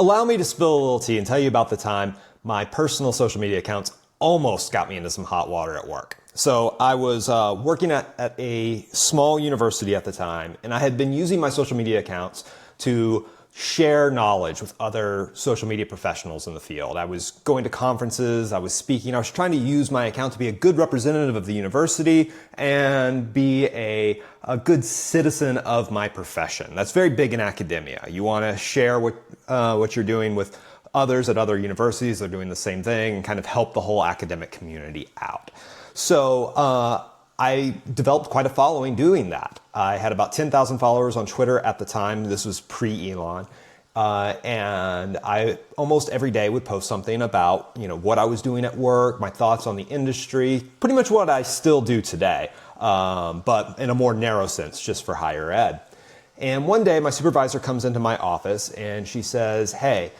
Allow me to spill a little tea and tell you about the time my personal social media accounts almost got me into some hot water at work. So I was working at a small university at the time, and I had been using my social media accounts to share knowledge with other social media professionals in the field. I was going to conferences, I was speaking, I was trying to use my account to be a good representative of the university and be a good citizen of my profession. That's very big in academia. You want to share what you're doing with others at other universities. They're doing the same thing and kind of help the whole academic community out. So I developed quite a following doing that. I had about 10,000 followers on Twitter at the time. This was pre-Elon. And I almost every day would post something about, what I was doing at work, my thoughts on the industry, pretty much what I still do today, but in a more narrow sense, just for higher ed. And one day my supervisor comes into my office and she says, "Hey,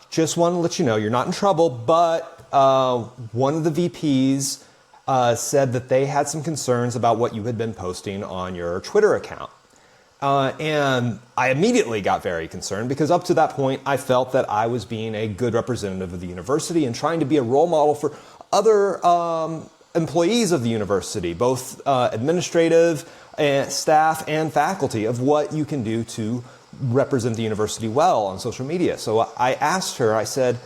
just want to let you know you're not in trouble, but one of the VPs said that they had some concerns about what you had been posting on your Twitter account." And I immediately got very concerned because up to that point, I felt that I was being a good representative of the university and trying to be a role model for other employees of the university, both administrative staff and faculty, of what you can do to represent the university well on social media. So I asked her, I said,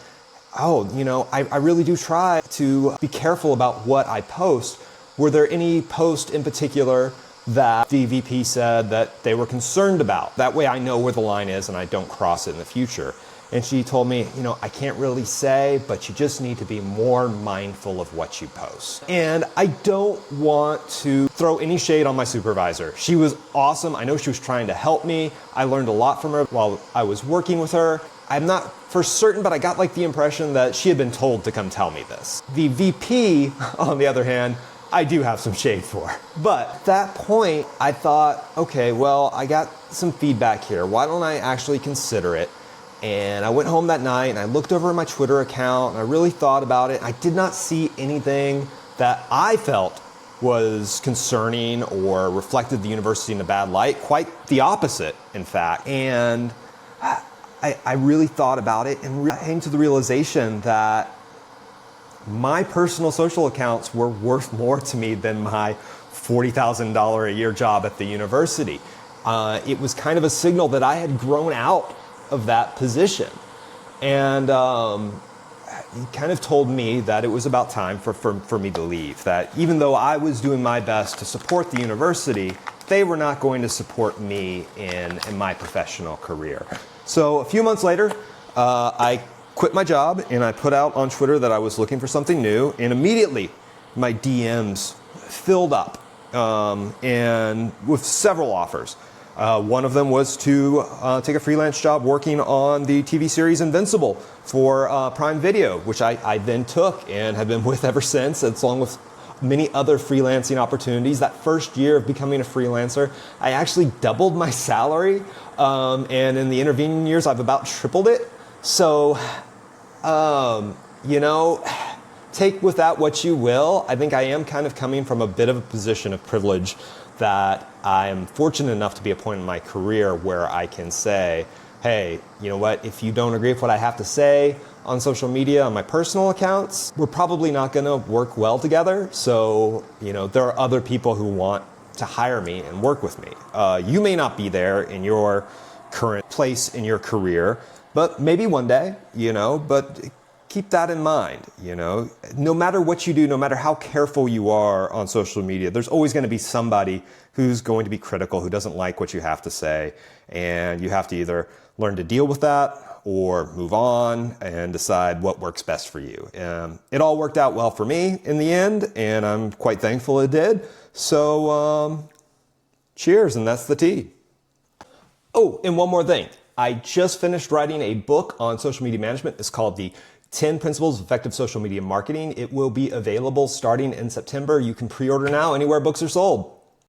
I really do try to be careful about what I post. Were there any posts in particular that the VP said that they were concerned about? That way I know where the line is and I don't cross it in the future. And she told me, I can't really say, but you just need to be more mindful of what you post. And I don't want to throw any shade on my supervisor. She was awesome. I know she was trying to help me. I learned a lot from her while I was working with her. I'm not for certain, but I got the impression that she had been told to come tell me this. The VP, on the other hand, I do have some shade for. But at that point, I thought, okay, well, I got some feedback here. Why don't I actually consider it? And I went home that night and I looked over at my Twitter account and I really thought about it. I did not see anything that I felt was concerning or reflected the university in a bad light. Quite the opposite, in fact. And I really thought about it and came to the realization that my personal social accounts were worth more to me than my $40,000 a year job at the university. It was kind of a signal that I had grown out of that position. And he kind of told me that it was about time for me to leave. That even though I was doing my best to support the university, they were not going to support me in my professional career. So a few months later, I quit my job and I put out on Twitter that I was looking for something new, and immediately my DMs filled up and with several offers. One of them was to take a freelance job working on the TV series Invincible for Prime Video, which I then took and have been with ever since, along with many other freelancing opportunities. That first year of becoming a freelancer, I actually doubled my salary, and in the intervening years, I've about tripled it. So, take with that what you will. I think I am kind of coming from a bit of a position of privilege that I am fortunate enough to be at a point in my career where I can say, hey, you know what, if you don't agree with what I have to say on social media, on my personal accounts, we're probably not going to work well together. So, there are other people who want to hire me and work with me. You may not be there in your current place in your career, but maybe one day, but keep that in mind, No matter what you do, no matter how careful you are on social media, there's always going to be somebody who's going to be critical, who doesn't like what you have to say. And you have to either learn to deal with that or move on and decide what works best for you. It all worked out well for me in the end, and I'm quite thankful it did. So, cheers, and that's the tea. Oh, and one more thing. I just finished writing a book on social media management. It's called The 10 Principles of Effective Social Media Marketing. It will be available starting in September. You can pre-order now anywhere books are sold.